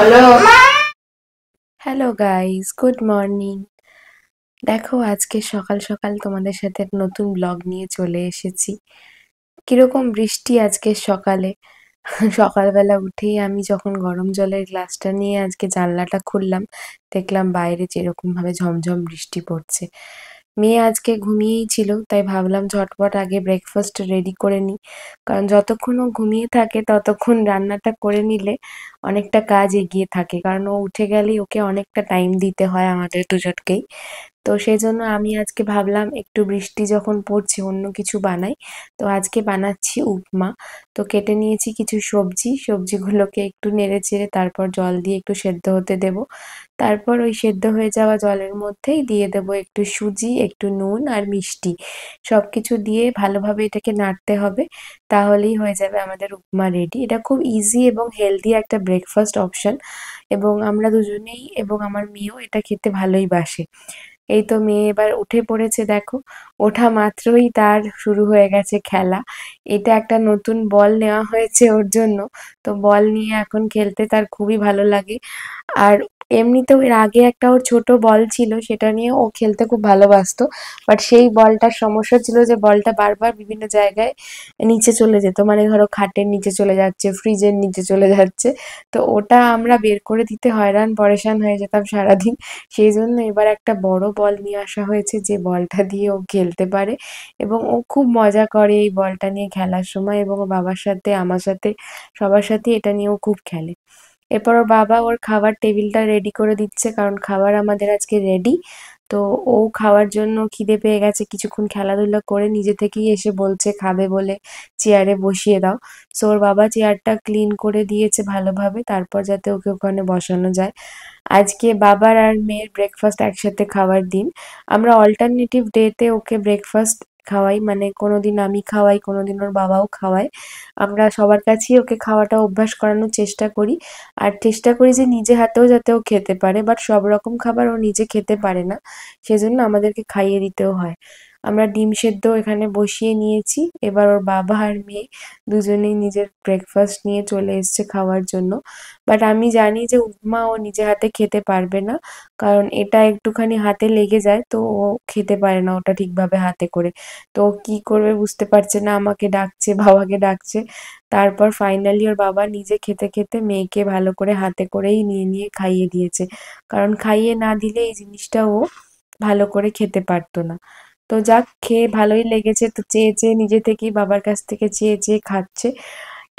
Hello. Hello guys, good morning. দেখো আজকে সকাল সকাল তোমাদের সাথে এক নতুন ব্লগ নিয়ে চলে এসেছি। কিরকম বৃষ্টি আজকে সকালে। সকালবেলা উঠেই আমি যখন গরম জলের গ্লাসটা নিয়ে আজকে জানলাটা খুললাম, দেখলাম বাইরে যেরকম ভাবে ঝমঝম বৃষ্টি পড়ছে। মেয়ে আজকে ঘুমিয়েই ছিল, তাই ভাবলাম ঝটপট আগে ব্রেকফাস্ট রেডি করে নিই। কারণ যতক্ষণ ও ঘুমিয়ে থাকে ততক্ষণ রান্নাটা করে নিলে অনেকটা কাজ এগিয়ে থাকে, কারণ ও উঠে গেলেই ওকে অনেকটা টাইম দিতে হয় আমাদের দুজনকেই। তো সেজন্য আমি আজকে ভাবলাম একটু বৃষ্টি যখন পড়ছে অন্য কিছু বানাই। তো আজকে বানাচ্ছি উপমা। তো কেটে নিয়েছি কিছু সবজি, সবজিগুলোকে একটু নেড়ে চেড়ে তারপর জল দিয়ে একটু সেদ্ধ হতে দেব। তারপর ওই সেদ্ধ হয়ে যাওয়া জলের মধ্যেই দিয়ে দেব একটু সুজি, একটু নুন আর মিষ্টি। সবকিছু দিয়ে ভালোভাবে এটাকে নাড়তে হবে, তাহলেই হয়ে যাবে আমাদের উপমা রেডি। এটা খুব ইজি এবং হেলদি একটা ব্রেকফাস্ট অপশন, এবং আমরা দুজনেই এবং আমার মেয়েও এটা খেতে ভালোই বাসে। এই তো মেয়ে এবার উঠে পড়েছে দেখো। ওঠা মাত্রই তার শুরু হয়ে গেছে খেলা। এটা একটা নতুন বল নেওয়া হয়েছে ওর জন্য। তো বল নিয়ে এখন খেলতে তার খুবই ভালো লাগে। আর এমনিতেও এর আগে একটা ওর ছোট বল ছিল, সেটা নিয়ে ও খেলতে খুব ভালোবাসতো। বাট সেই বলটার সমস্যা ছিল যে বলটা বারবার বিভিন্ন জায়গায় নিচে চলে যেত, মানে ধরো খাটের নিচে চলে যাচ্ছে, ফ্রিজের নিচে চলে যাচ্ছে। তো ওটা আমরা বের করে দিতে হয়রান পরেশান হয়ে যেতাম সারাদিন। সেই জন্য এবার একটা বড় বল নিয়ে আসা হয়েছে, যে বলটা দিয়ে ও খেলতে পারে এবং ও খুব মজা করে এই বলটা নিয়ে খেলার সময়, এবং ওর বাবার সাথে, আমার সাথে, সবার সাথে এটা নিয়ে ও খুব খেলে। এরপর ওর বাবা ওর খাবার টেবিলটা রেডি করে দিচ্ছে, কারণ খাবার আমাদের আজকে রেডি। তো ও খাওয়ার জন্য খিদে পেয়ে গেছে, কিছুক্ষণ খেলাধুলা করে নিজে থেকেই এসে বলছে খাবে বলে চেয়ারে বসিয়ে দাও। সো ওর বাবা চেয়ারটা ক্লিন করে দিয়েছে ভালোভাবে, তারপর যাতে ওকে ওখানে বসানো যায়। আজকে বাবার আর মেয়ের ব্রেকফাস্ট একসাথে খাওয়ার দিন। আমরা অল্টারনেটিভ ডেতে ওকে ব্রেকফাস্ট খাওয়াই, মানে কোনোদিন আমি খাওয়াই, কোনোদিন ওর বাবাও খাওয়ায়। আমরা সবার কাছেই ওকে খাওয়াটা অভ্যাস করানোর চেষ্টা করি। আর চেষ্টা করি যে নিজে হাতেও যাতে ও খেতে পারে, বাট সব রকম খাবার ও নিজে খেতে পারে না, সেজন্য আমাদেরকে খাইয়ে দিতেও হয়। আমরা ডিম সেদ্ধ এখানে বসিয়ে নিয়েছি, এবার ওর বাবা আর মেয়ে দুজনেই নিজের ব্রেকফাস্ট নিয়ে চলে এসছে খাওয়ার জন্য। বাট আমি জানি যে উপমা ও নিজে হাতে খেতে পারবে না, কারণ এটা একটুখানি হাতে লেগে যায়, তো ও খেতে পারে না ওটা ঠিকভাবে হাতে করে। তো ও কি করবে বুঝতে পারছে না, আমাকে ডাকছে, বাবাকে ডাকছে। তারপর ফাইনালি ওর বাবা নিজে খেতে খেতে মেয়েকে ভালো করে হাতে করেই নিয়ে নিয়ে খাইয়ে দিয়েছে, কারণ খাইয়ে না দিলে এই জিনিসটা ও ভালো করে খেতে পারতো না। তো যাক, খেয়ে ভালোই লেগেছে, তো চেয়ে চেয়ে নিজে থেকেই বাবার কাছ থেকে চেয়ে চেয়ে খাচ্ছে।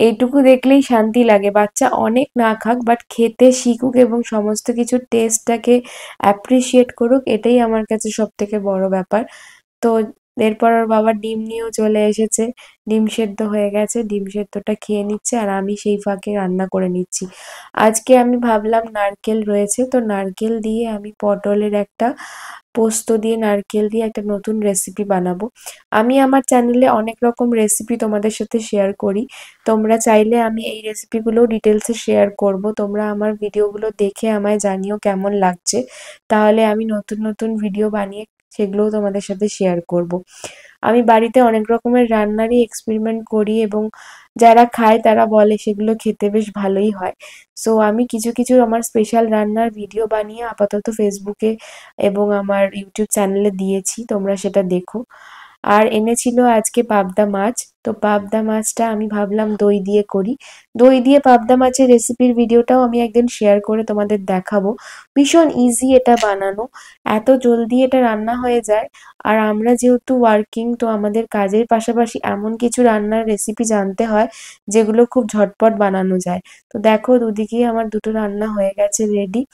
এইটুকু দেখলেই শান্তি লাগে। বাচ্চা অনেক না খাক, বাট খেতে শিখুক এবং সমস্ত কিছুর টেস্টটাকে অ্যাপ্রিসিয়েট করুক, এটাই আমার কাছে সব থেকে বড় ব্যাপার। তো এরপর ওর বাবা ডিম নিয়েও চলে এসেছে। ডিম সেদ্ধ হয়ে গেছে, ডিম সেদ্ধটা খেয়ে নিচ্ছে আর আমি সেই ফাঁকে রান্না করে নিচ্ছি। আজকে আমি ভাবলাম নারকেল রয়েছে, তো নারকেল দিয়ে আমি পটলের একটা, পোস্ত দিয়ে নারকেল দিয়ে একটা নতুন রেসিপি বানাবো। আমি আমার চ্যানেলে অনেক রকম রেসিপি তোমাদের সাথে শেয়ার করি। তোমরা চাইলে আমি এই রেসিপিগুলো ডিটেলসে শেয়ার করব। তোমরা আমার ভিডিওগুলো দেখে আমায় জানিও কেমন লাগছে। তাহলে আমি নতুন নতুন ভিডিও বানিয়ে সেগুলোও তোমাদের সাথে শেয়ার করব। আমি বাড়িতে অনেক রকমের রান্নারই এক্সপেরিমেন্ট করি, এবং যারা খায় তারা বলে সেগুলো খেতে বেশ ভালোই হয়। সো আমি কিছু কিছু আমার স্পেশাল রান্নার ভিডিও বানিয়ে আপাতত ফেসবুকে এবং আমার ইউটিউব চ্যানেলে দিয়েছি, তোমরা সেটা দেখো। আর এনেছিল আজকে পাবদা মাছ। তো পাবদা মাছটা আমি ভাবলাম দই দিয়ে করি। দই দিয়ে পাবদা মাছের রেসিপির ভিডিওটাও আমি একদিন শেয়ার করে তোমাদের দেখাবো। ভীষণ ইজি এটা বানানো, এত জলদি এটা রান্না হয়ে যায়। আর আমরা যেহেতু ওয়ার্কিং, তো আমাদের কাজের পাশাপাশি এমন কিছু রান্নার রেসিপি জানতে হয় যেগুলো খুব ঝটপট বানানো যায়। তো দেখো দুদিকেই আমার দুটো রান্না হয়ে গেছে রেডি।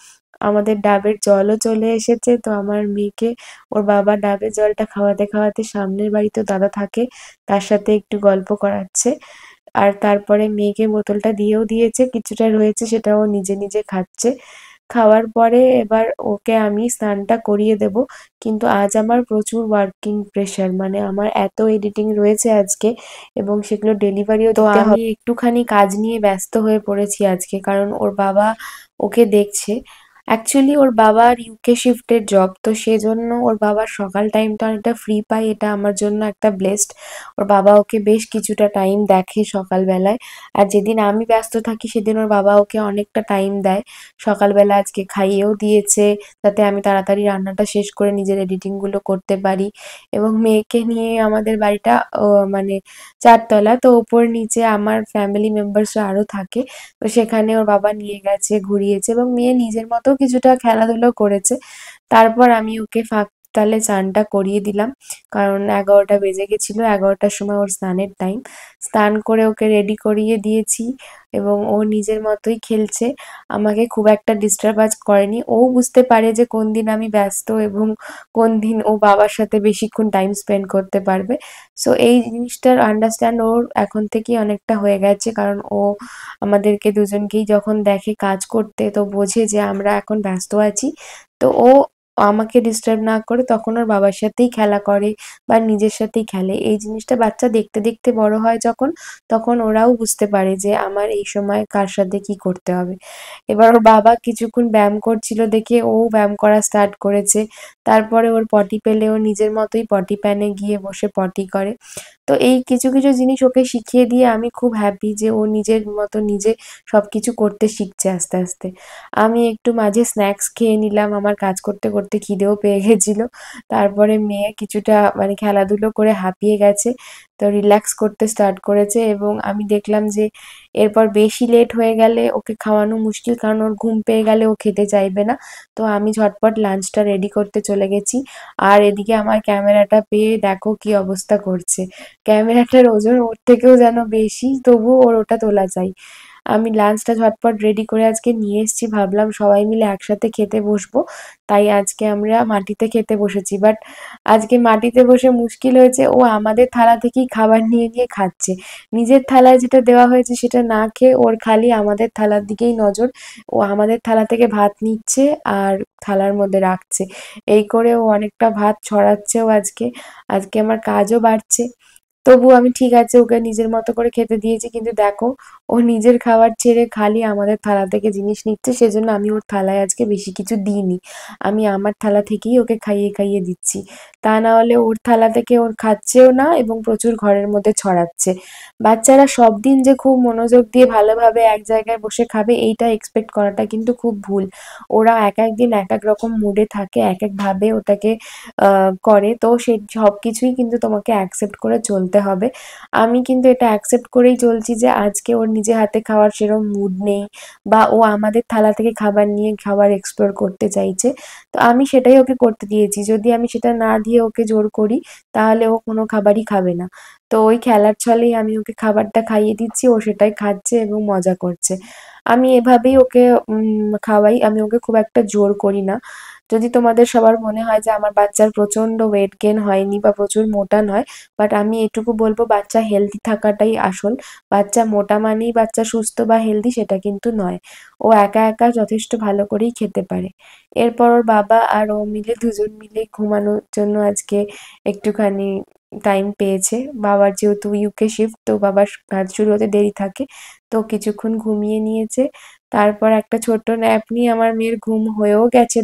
আমাদের ডাবের জলও চলে এসেছে, তো আমার মেয়েকে ওর বাবা ডাবের জলটা খাওয়াতে খাওয়াতে, সামনের বাড়িতে দাদা থাকে, তার সাথে একটু গল্প করাচ্ছে। আর তারপরে মেয়েকে বোতলটা দিয়েও দিয়েছে, কিছুটা রয়েছে সেটাও নিজে নিজে খাচ্ছে। খাওয়ার পরে এবার ওকে আমি স্নানটা করিয়ে দেব। কিন্তু আজ আমার প্রচুর ওয়ার্কিং প্রেশার, মানে আমার এত এডিটিং রয়েছে আজকে, এবং সেগুলো ডেলিভারিও দিতে হবে। আমি একটুখানি কাজ নিয়ে ব্যস্ত হয়ে পড়েছি আজকে, কারণ ওর বাবা ওকে দেখছে। অ্যাকচুয়ালি ওর বাবার ইউকে শিফটের জব, তো সেজন্য ওর বাবার সকাল টাইমটা অনেকটা ফ্রি পায়, এটা আমার জন্য একটা ব্লেসড। ওর বাবা ওকে বেশ কিছুটা টাইম দেখে সকালবেলায়। আর যেদিন আমি ব্যস্ত থাকি সেদিন ওর বাবা ওকে অনেকটা টাইম দেয়। সকালবেলা আজকে খাইয়েও দিয়েছে, যাতে আমি তাড়াতাড়ি রান্নাটা শেষ করে নিজের এডিটিংগুলো করতে পারি। এবং মেয়েকে নিয়ে আমাদের বাড়িটা মানে ৪ তলা, তো ওপর নিচে আমার ফ্যামিলি মেম্বার্সরা আরও থাকে। তো সেখানে ওর বাবা নিয়ে গেছে, ঘুরিয়েছে এবং মেয়ে নিজের মতো কিছুটা খেলাধুলো করেছে। তারপর আমি ওকে ফাঁকতালে স্নানটা করিয়ে দিলাম, কারণ ১১টা বেজে গেছিলো, ১১টার সময় ওর স্নানের টাইম। স্নান করে ওকে রেডি করিয়ে দিয়েছি এবং ও নিজের মতোই খেলছে, আমাকে খুব একটা ডিস্টার্ব আজ করেনি। ও বুঝতে পারে যে কোন দিন আমি ব্যস্ত এবং কোন দিন ও বাবার সাথে বেশিক্ষণ টাইম স্পেন্ড করতে পারবে। সো এই জিনিসটার আন্ডারস্ট্যান্ড ওর এখন থেকেই অনেকটা হয়ে গেছে, কারণ ও আমাদেরকে দুজনকেই যখন দেখে কাজ করতে তো বোঝে যে আমরা এখন ব্যস্ত আছি। তো ও আমাকে ডিস্টার্ব না করে তখন ওর বাবার সাথেই খেলা করে বা নিজের সাথেই খেলে। এই জিনিসটা বাচ্চা দেখতে দেখতে বড় হয় যখন, তখন ওরাও বুঝতে পারে যে আমার এই সময় কার সাথে কি করতে হবে। এবার ওর বাবা কিছুক্ষণ ব্যায়াম করছিল দেখে ও ব্যায়াম করা স্টার্ট করেছে। তারপরে ওর পটি পেলে ও নিজের মতোই পটি প্যানে গিয়ে বসে পটি করে। তো এই কিছু কিছু জিনিস ওকে শিখিয়ে দিয়ে আমি খুব হ্যাপি যে ও নিজের মতো নিজে সবকিছু করতে শিখছে আস্তে আস্তে। আমি একটু মাঝে স্ন্যাক্স খেয়ে নিলাম, আমার কাজ করতে করতে খিদেও পেয়ে গেছিল। তারপরে মেয়ে কিছুটা মানে খেলাধুলো করে হাঁপিয়ে গেছে, তো রিল্যাক্স করতে স্টার্ট করেছে এবং আমি দেখলাম যে এরপর বেশি লেট হয়ে গেলে ওকে খাওয়ানো মুশকিল, কারণ ওর ঘুম পেয়ে গেলে ও খেতে চাইবে না। তো আমি ঝটপট লাঞ্চটা রেডি করতে চলে গেছি। আর এদিকে আমার ক্যামেরাটা পেয়ে দেখো কি অবস্থা করছে। ক্যামেরাটার ওজন ওর থেকেও যেন বেশি, তবুও ওর ওটা তোলা চাই। আমি লাঞ্চটা ঝটপট রেডি করে আজকে নিয়ে এসেছি, ভাবলাম সবাই মিলে একসাথে খেতে বসবো। তাই আজকে আমরা মাটিতে খেতে বসেছি। বাট আজকে মাটিতে বসে মুশকিল হয়েছে, ও আমাদের থালা থেকেই খাবার নিয়ে নিয়ে খাচ্ছে। নিজের থালায় যেটা দেওয়া হয়েছে সেটা না খেয়ে ওর খালি আমাদের থালার দিকেই নজর। ও আমাদের থালা থেকে ভাত নিচ্ছে আর থালার মধ্যে রাখছে। এই করে ও অনেকটা ভাত ছড়াচ্ছেও আজকে। আজকে আমার কাজও বাড়ছে। তবুও আমি ঠিক আছে ওকে নিজের মতো করে খেতে দিয়েছি, কিন্তু দেখো ও নিজের খাবার ছেড়ে খালি আমাদের থালা থেকে জিনিস নিচ্ছে, সেজন্য আমি ওর থালায় আজকে বেশি কিছু দিইনি। আমি আমার থালা থেকেই ওকে খাইয়ে খাইয়ে দিচ্ছি। তা না হলে ওর থালা থেকে ওর খাচ্ছেও না এবং প্রচুর ঘরের মধ্যে ছড়াচ্ছে। বাচ্চারা সব দিন যে খুব মনোযোগ দিয়ে ভালোভাবে এক জায়গায় বসে খাবে এইটা এক্সপেক্ট করাটা কিন্তু খুব ভুল। ওরা এক এক দিন এক এক রকম মুডে থাকে, এক একভাবে ওটাকে করে, তো সেই সব কিছুই কিন্তু তোমাকে অ্যাকসেপ্ট করে চলতে হবে। আমি কিন্তু এটা অ্যাকসেপ্ট করেই চলছি যে আজকে ওর নিজে হাতে খাওয়ার সেরকম মুড নেই বা ও আমাদের থালা থেকে খাবার নিয়ে খাবার এক্সপ্লোর করতে চাইছে। তো আমি সেটাই ওকে করতে দিয়েছি। যদি আমি সেটা না দিয়ে ওকে জোর করি তাহলে ও কোনো খাবারই খাবে না। তো ওই খেলার ছলেই আমি ওকে খাবারটা খাইয়ে দিচ্ছি, ও সেটাই খাচ্ছে এবং মজা করছে। আমি এভাবেই ওকে খাওয়াই, আমি ওকে খুব একটা জোর করি না। যদি তোমাদের সবার মনে হয় যে আমার বাচ্চার প্রচণ্ড ওয়েট গেইন হয়নি বা প্রচুর মোটা নয়, বাট আমি এটুকু বলবো বাচ্চা হেলদি থাকাটাই আসল। বাচ্চা মোটা মানেই বাচ্চা সুস্থ বা হেলদি সেটা কিন্তু নয়। ও একা একা যথেষ্ট ভালো করেই খেতে পারে। এরপর ওর বাবা আর ও মিলে দুজন মিলে ঘুমানোর জন্য আজকে একটুখানি টাইম পেয়েছে। বাবার যেহেতু ইউকে শিফট, তো বাবার কাজ শুরু হতে দেরি থাকে, তো কিছুক্ষণ ঘুমিয়ে নিয়েছে। তারপর একটা ছোট্ট ন্যাপ নিয়ে আমার মেয়ের ঘুম হয়েও গেছে।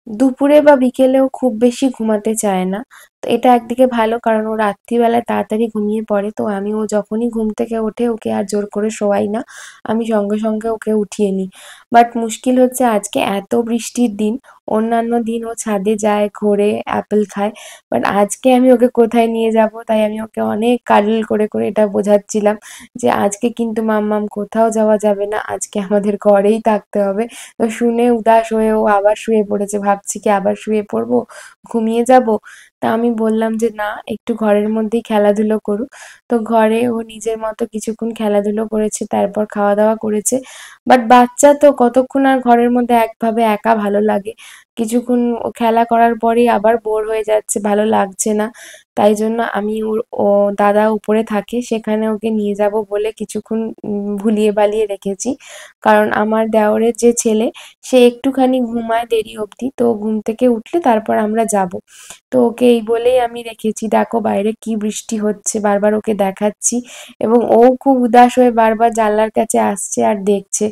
দুপুরে বা বিকেলেও খুব বেশি ঘুমাতে চায় না। তো এটা একদিকে ভালো, কারণ ও রাত্রিবেলায় তাড়াতাড়ি ঘুমিয়ে পড়ে। তো আমি ও যখনই ঘুম থেকে ওঠে ওকে আর জোর করে শোয়াই না। আমি সঙ্গে সঙ্গে ওকে উঠিয়ে নিই। বাট মুশকিল হচ্ছে আজকে এত বৃষ্টির দিন, অন্যান্য দিন ও ছাদে যায়, ঘোরে, অ্যাপেল খায়। বাট আজকে আমি ওকে কোথায় নিয়ে যাবো, তাই আমি ওকে অনেক কাডল করে করে এটা বোঝাচ্ছিলাম যে আজকে কিন্তু মাম্মাম কোথাও যাওয়া যাবে না, আজকে আমাদের ঘরেই থাকতে হবে। তো শুনে উদাস হয়ে ও আবার শুয়ে পড়েছে। ভাবছি কি আবার শুয়ে পড়বো, ঘুমিয়ে যাবো। তা আমি বললাম যে না, একটু ঘরের মধ্যেই খেলাধুলো করুক। তো ঘরে ও নিজের মতো কিছুক্ষণ খেলাধুলো করেছে, তারপর খাওয়া দাওয়া করেছে। বাট বাচ্চা তো কতক্ষণ আর ঘরের মধ্যে একভাবে একা ভালো লাগে। কিছুক্ষণ খেলা করার পরেই আবার বোর হয়ে যাচ্ছে, ভালো লাগছে না। তাই জন্য আমি ও দাদা উপরে থাকে, সেখানে ওকে নিয়ে যাব বলে কিছুক্ষণ ভুলিয়ে ভালিয়ে রেখেছি। কারণ আমার দেওরের যে ছেলে, সে একটুখানি ঘুমায় দেরি অবধি, তো ঘুম থেকে উঠলে তারপর আমরা যাব। তো ওকে এই বলেই আমি রেখেছি। দেখো বাইরে কি বৃষ্টি হচ্ছে, বারবার ওকে দেখাচ্ছি এবং ও খুব উদাস হয়ে বারবার জানলার কাছে আসছে আর দেখছে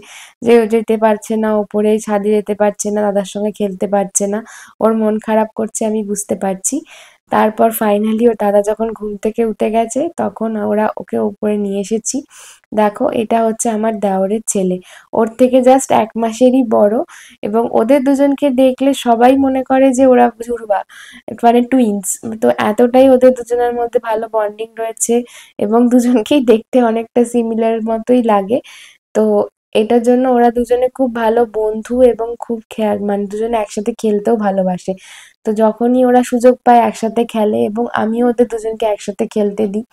যে ও যেতে পারছে না ওপরে, ছাদে যেতে পারছে না, দাদার সঙ্গে খেলতে পারছে না। ওর মন খারাপ করছে, আমি বুঝতে পারছি। তারপর ফাইনালি ওর দাদা যখন ঘুম থেকে উঠে গেছে, তখন ওকে উপরে নিয়ে এসেছি। দেখো এটা হচ্ছে আমার দেওরের ছেলে, ওর থেকে জাস্ট 1 মাসেরই বড়, এবং ওদের দুজনকে দেখলে সবাই মনে করে যে ওরা জুড়বা, মানে টুইনস। তো এতটাই ওদের দুজনের মধ্যে ভালো বন্ডিং রয়েছে এবং দুজনকেই দেখতে অনেকটা সিমিলার মতোই লাগে। তো এটার জন্য ওরা দুজনে খুব ভালো বন্ধু এবং খুব মানে দুজনে একসাথে খেলতেও ভালোবাসে। তো যখনই ওরা সুযোগ পায় একসাথে খেলে এবং আমিও ওদের দুজনকে একসাথে খেলতে দিই।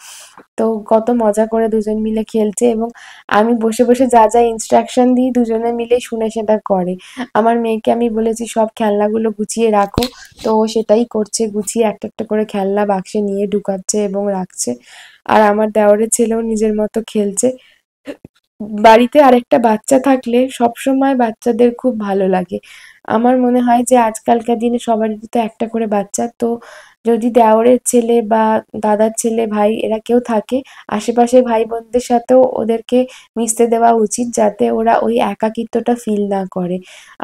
তো কত মজা করে দুজন মিলে খেলছে এবং আমি বসে বসে যা যা ইনস্ট্রাকশন দিই দুজনে মিলে শুনে সেটা করে। আমার মেয়েকে আমি বলেছি সব খেলনাগুলো গুছিয়ে রাখো, তো ও সেটাই করছে, গুছিয়ে একটা একটা করে খেলনা বাক্সে নিয়ে ঢুকাচ্ছে এবং রাখছে। আর আমার দেওরের ছেলেও নিজের মতো খেলছে। বাড়িতে আরেকটা বাচ্চা থাকলে সবসময় বাচ্চাদের খুব ভালো লাগে। আমার মনে হয় যে আজকালকার দিনে সবারই তো একটা করে বাচ্চা, তো যদি দেওরের ছেলে বা দাদার ছেলে, ভাই এরা কেউ থাকে, আশেপাশের ভাই বোনদের সাথেও ওদেরকে মিশতে দেওয়া উচিত, যাতে ওরা ওই একাকিত্বটা ফিল না করে।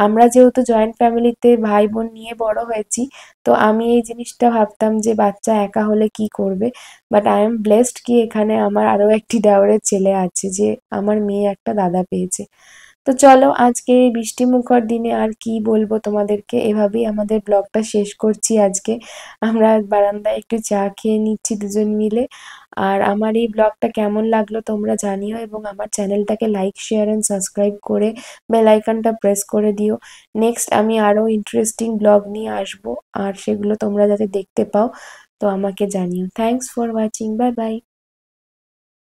আমরা যেহেতু জয়েন্ট ফ্যামিলিতে ভাই বোন নিয়ে বড় হয়েছি, তো আমি এই জিনিসটা ভাবতাম যে বাচ্চা একা হলে কি করবে। বাট আই এম ব্লেসড কি এখানে আমার আরো একটি দেওরের ছেলে আছে, যে আমার মেয়ে একটা দাদা পেয়েছে। তো চলো আজকে এই বৃষ্টিমুখর দিনে আর কি বলবো তোমাদেরকে, এভাবেই আমাদের ব্লগটা শেষ করছি আজকে। আমরা বারান্দায় একটু চা খেয়ে নিচ্ছি দুজন মিলে। আর আমার এই ব্লগটা কেমন লাগলো তোমরা জানিও, এবং আমার চ্যানেলটাকে লাইক শেয়ার অ্যান্ড সাবস্ক্রাইব করে বেল আইকনটা প্রেস করে দিও। নেক্সট আমি আরো ইন্টারেস্টিং ব্লগ নিয়ে আসবো, আর সেগুলো তোমরা যাতে দেখতে পাও, তো আমাকে জানিও। Thanks for watching, bye bye.